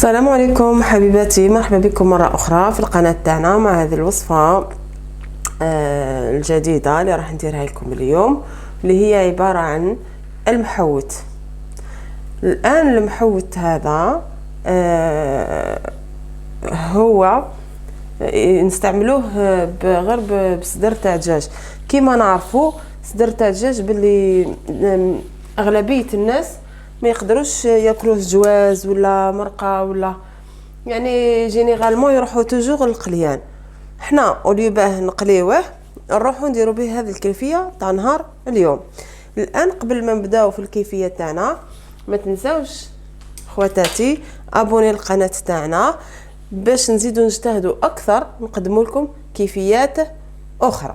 السلام عليكم حبيباتي، مرحبا بكم مرة أخرى في القناة تاعنا مع هذه الوصفة الجديدة اللي راح نديرها لكم اليوم، اللي هي عبارة عن المحوت. الآن المحوت هذا هو نستعملوه غير بصدر تاع دجاج. كيما نعرفوا صدر تاع دجاج باللي أغلبية الناس ما يقدروش ياكلوه جواز ولا مرقه، ولا يعني جينيرالمون يروحوا توجور للقليان. حنا اوليو باه نقليوه نروحوا نديروا به هذه الكيفيه تاع نهار اليوم. الان قبل ما نبداو في الكيفيه تاعنا ما تنساوش خواتاتي ابوني القناه تاعنا باش نزيدوا نجتهدوا اكثر نقدموا لكم كيفيات اخرى.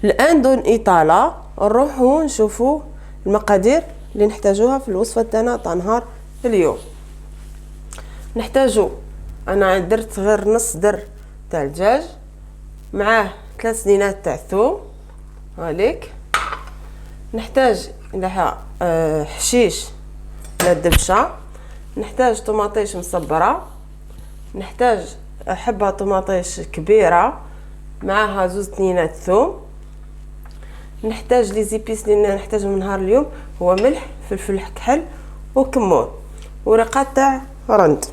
الان دون اطاله نروحوا نشوفوا المقادير اللي نحتاجوها في الوصفه تاعنا تاع نهار اليوم. نحتاجو، انا درت غير نص در تاع الدجاج، معاه 3 سنينات تاع الثوم هاليك. نحتاج لها حشيش لا دبشه، نحتاج طماطيش مصبره، نحتاج حبه طماطيش كبيره معاها 2 سنينات ثوم، نحتاج لي زيبيس اللي نحتاجهم نهار اليوم هو ملح، فلفل كحل وكمون ورقات تاع رند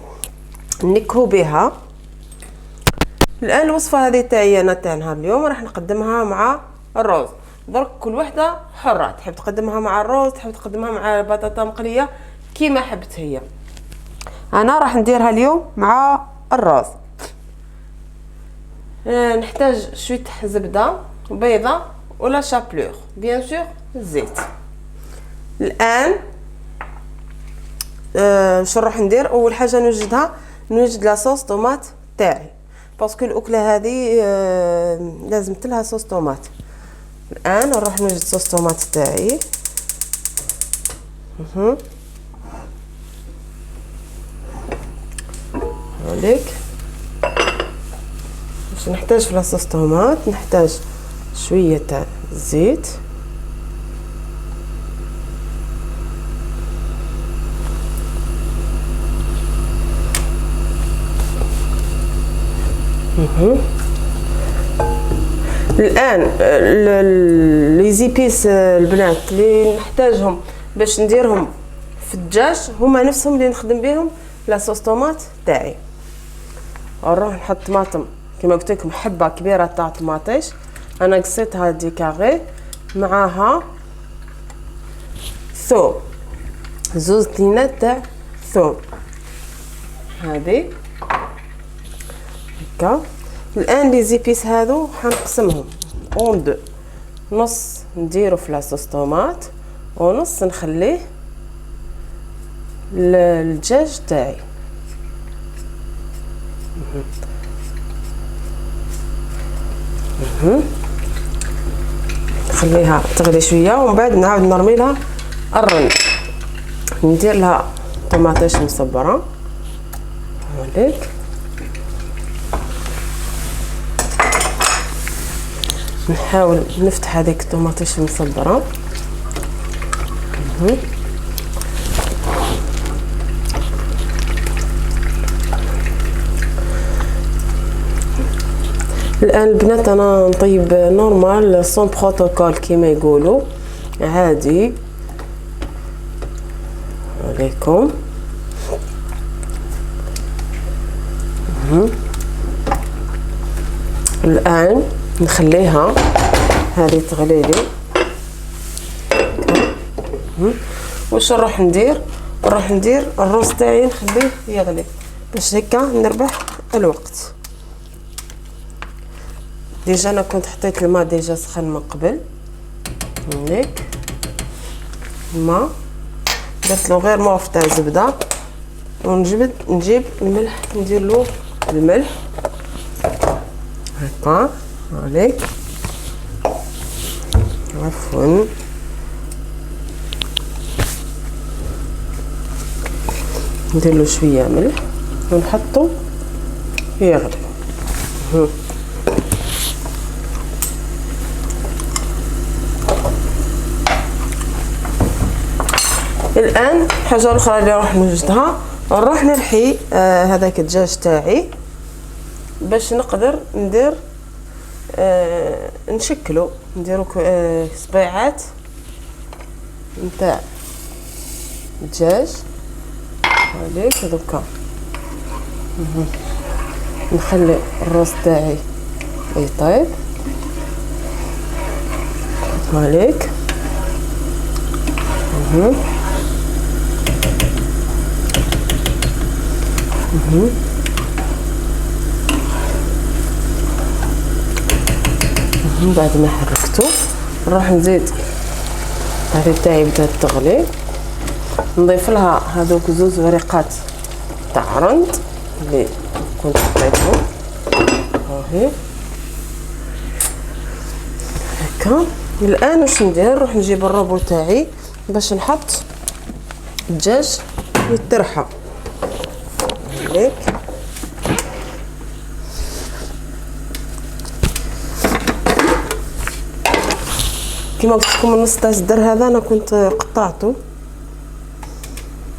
نكهو بها. الان الوصفه هذه تاعي انا تاع نهار اليوم راح نقدمها مع الرز. درك كل وحده حره، تحب تقدمها مع الرز، تحب تقدمها مع بطاطا مقليه، كيما حبت هي. انا راح نديرها اليوم مع الرز. نحتاج شويه زبده بيضه ولا شابلور بيان سور الزيت. الان واش نروح ندير؟ اول حاجه نوجد لاصوص طوماط تاعي، باسكو الاكله هذه لازمت لها صوص طوماط. الان نروح نوجد صوص طوماط تاعي. هذيك واش نحتاج في لاصوص طوماط. نحتاج شويه تاع الزيت، الان لي زيبيس البنات اللي نحتاجهم باش نديرهم في الدجاج هما نفسهم اللي نخدم بهم لاصوص طوماط تاعي. نروح نحط طماطم كما قلت لكم حبه كبيره تاع طماطيش، انا قصيتها دي كاغي، معاها ثوم 2 سنينات تاع ثوم هذه هكا. الان لي زيبيس هادو حنقسمهم اون دو، نص نديرو في لاصوص طوماط ونص نخليه للدجاج تاعي. نخليها تغلي شويه ومن بعد نعاود نرمي لها الرن. ندير لها طماطيش مصبره هذيك، نحاول نفتح هذيك الطماطيش المصبره. الان البنات انا نطيب نورمال سون بروتوكول كيما يقولوا عادي عليكم. الان نخليها هذه تغلي لي. واش نروح ندير؟ نروح ندير الرز تاعي نخليه يغلي باش هكا نربح الوقت. ديجا انا كنت حطيت الماء ديجا سخن من قبل هيك، الماء درت له غير موف تاع زبده، نجيب الملح ندير له الملح هكا هذيك، عفوا ندير له شويه ملح ونحطه يغلي. الان حاجه اخرى اللي راح نوجدها، نروح نرحي هذاك الدجاج تاعي باش نقدر ندير نشكلو، نديرو صبيعات نتاع الدجاج هذيك هذوكا. نخلي الراس تاعي يطيب هذيك. بعد ما حركته نروح نزيد هذه تاعي بدات تغلي، نضيف لها هذوك زوج وريقات تاع رند اللي كنت حطيتهم هاهي هكا. الان واش ندير؟ نروح نجيب الروبو تاعي باش نحط الدجاج يترحى هيك. كيما قلت لكم النص تاع الزدر هذا انا كنت قطعته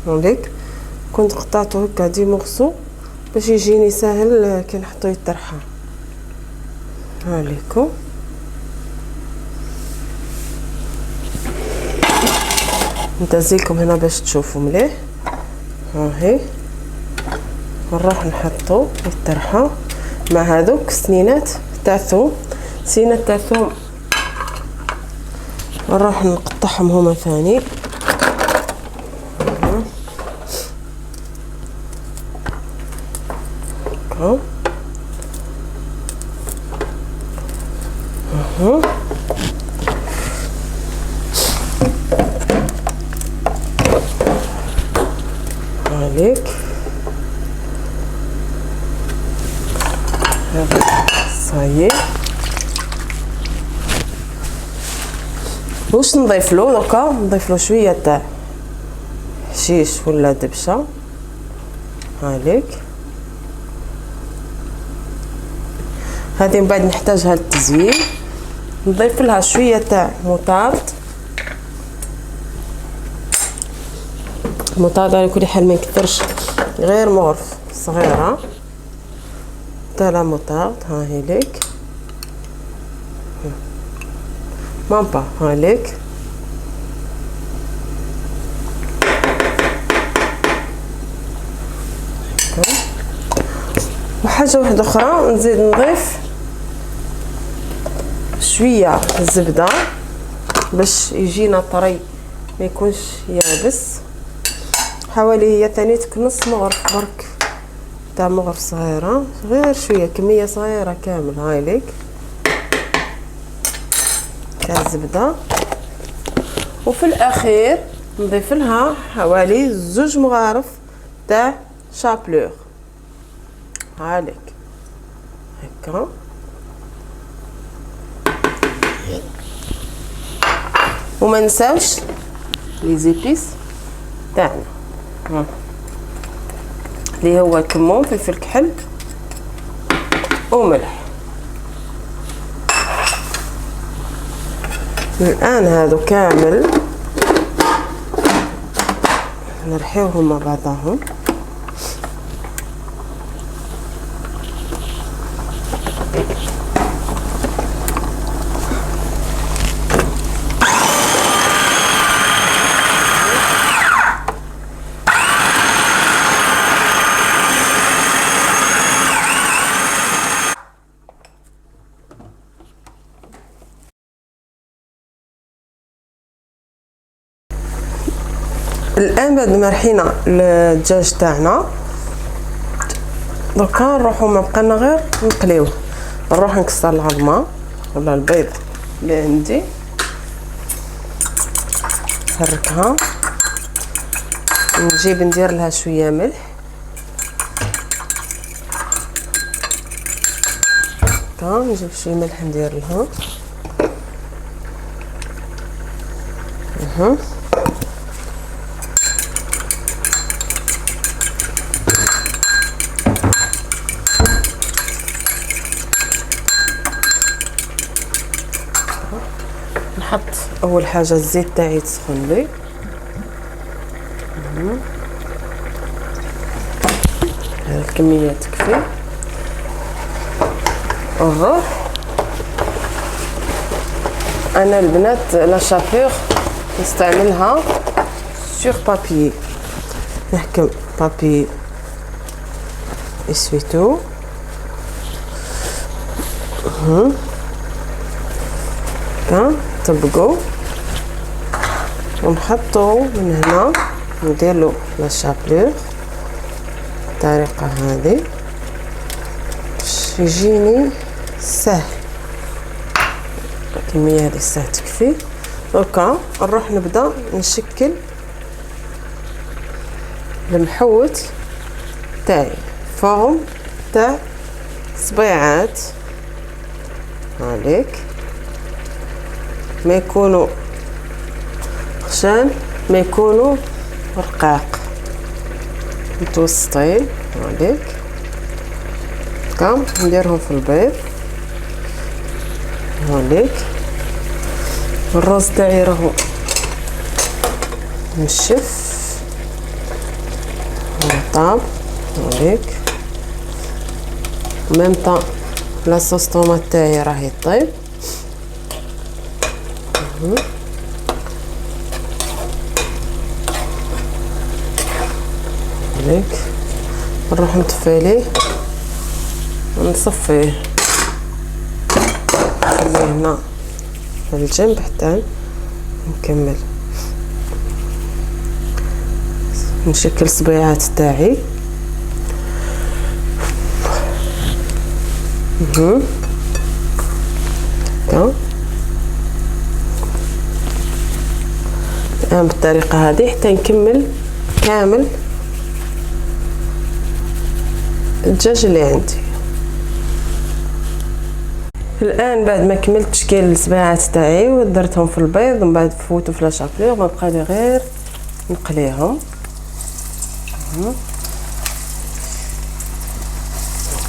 هذيك، كنت قطعته هكا دي مغصو باش يجيني ساهل كي نحطو يترحى هاليكو. ندزيلكم هنا باش تشوفوا مليح هاهي. نروح نحطو يترحى مع هذوك سنينات تاع ثوم. سنينات تاع ثوم نروح نقطعهم هما ثاني عليك هذا صايي. واش نضيف له دوكا؟ نضيف له شويه تاع حشيش ولا دبشه هاليك. هذه من بعد نحتاجها للتزيين. نضيف لها شويه تاع موطارد. الموطارد على كل حال ما يكثرش، غير مغرف صغيره تاع لا موطارد هاهي ليك مامبا هاليك. وحاجه واحده اخرى نزيد نضيف شويه الزبده باش يجينا طري ما يكونش يابس. حوالي هي ثاني نص مغرف برك تاع مغرف صغيره، غير شويه كميه صغيره كامل هاي ليك تاع الزبده. وفي الاخير نضيف لها حوالي 2 مغارف تاع شابلور هاليك هكا. وما نساوش لي زيبيس تاعنا اللي هو كمون، فلفل كحل وملح. الان هادو كامل نرحيوهم مع بعضهم. الان بعد ما رحينا الدجاج تاعنا دوكا نروحو ما بقالنا غير نقليوه. نروح نكسر العظمه ولا البيض اللي عندي نحركها، نجيب ندير لها شويه ملح هكا، نجيب شويه ملح ندير لها نحط اول حاجه الزيت تاعي تسخن لي الكميه تكفي. نروح انا البنات لا شافور نستعملها سور بابي، نحكم بابي اسويتو نطبقو ونحطو من هنا، نديرلو لا شابلور بالطريقه هذه باش يجيني سهل. الكميه هذه سهل تكفي. دوكا نروح نبدا نشكل المحوت تاعي فورم تاع صبيعات هذيك، ما يكونوا خشان ما يكونوا رقاق، متوسطين هذيك. كم نديرهم في البيض هذيك. الرز تاعي راهو نشف طاب هذيك، ميم طون لاصوص طوماط تاعي راهي طيب. هذيك نروح نطفي عليه ونصفيه، نخليه هنا في الجنب حتى نكمل نشكل صبيعات تاعي. الآن بالطريقة هذه حتى نكمل كامل الدجاج اللي عندي. الان بعد ما كملت تشكيل الصبيعات تاعي ودرتهم في البيض ومن بعد فوتو في لا شابلور، ما بقى لي غير نقليهم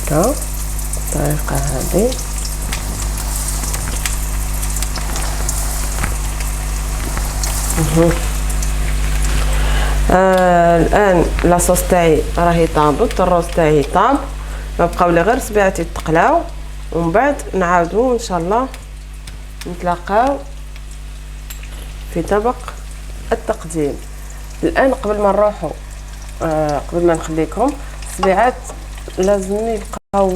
هكا بالطريقه هذه. الان لاصوص تاعي راهي طابت، الروز تاعي طاب، ما بقاو لي غير صبيعات يتقلاو، ومن بعد نعاودو ان شاء الله نتلاقاو في طبق التقديم. الان قبل ما نروحو قبل ما نخليكم الصبيعات لازم يبقاو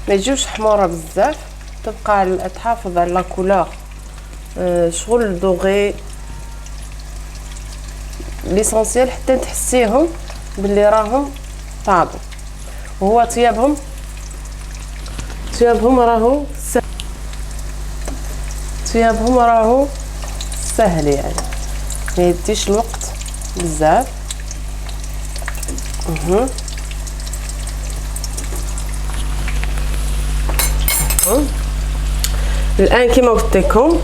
ما يجوش حموره بزاف، تبقى تحافظ على لا كولور شغل دوغي ليسونسيال حتى تحسيهم باللي راهم طابوا. وهو طيابهم راهو سهل يعني ما يديش الوقت بزاف. الان كما قلت لكم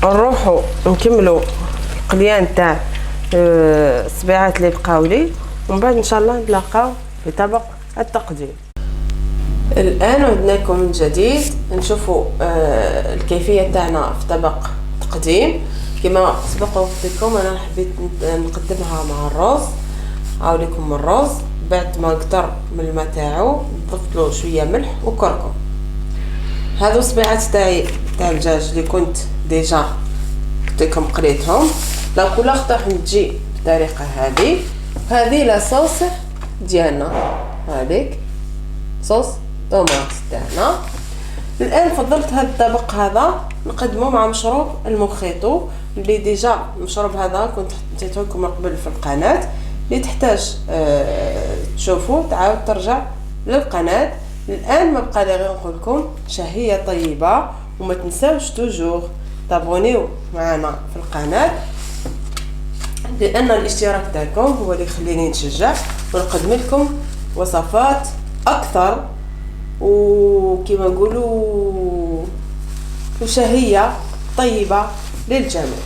نروحوا نكملوا القليان تاع الصبيعات اللي بقاو لي، ومن بعد ان شاء الله نتلاقاو في طبق التقديم. الان عدنا لكم من جديد نشوفوا الكيفيه تاعنا في طبق تقديم. كما سبق قلت لكم انا حبيت نقدمها مع الرز. عاود لكم الرز بعد ما قطر من الماء تاعو ضفت له شويه ملح وكركم. هذو صبيعات تاعي تاع الدجاج اللي كنت ديجا قلت لكم قريتهم. لا كولور تاعهم تجي بالطريقه هذه لا صوص ديالنا، هذيك صوص طوماط تاعنا. الان فضلت هذا الطبق هذا نقدمه مع مشروب المخيطو اللي ديجا المشروب هذا كنت حطيته لكم من قبل في القناه، اللي تحتاج تشوفوا تعاود ترجع للقناه. الان ما بقى لي غير نقول لكم شهيه طيبه، وما تنساوش توجور تابونيو معنا في القناه، لان الاشتراك تاعكم هو اللي يخليني نشجع ونقدم لكم وصفات اكثر وكما نقولوا وشهيه طيبه للجميع.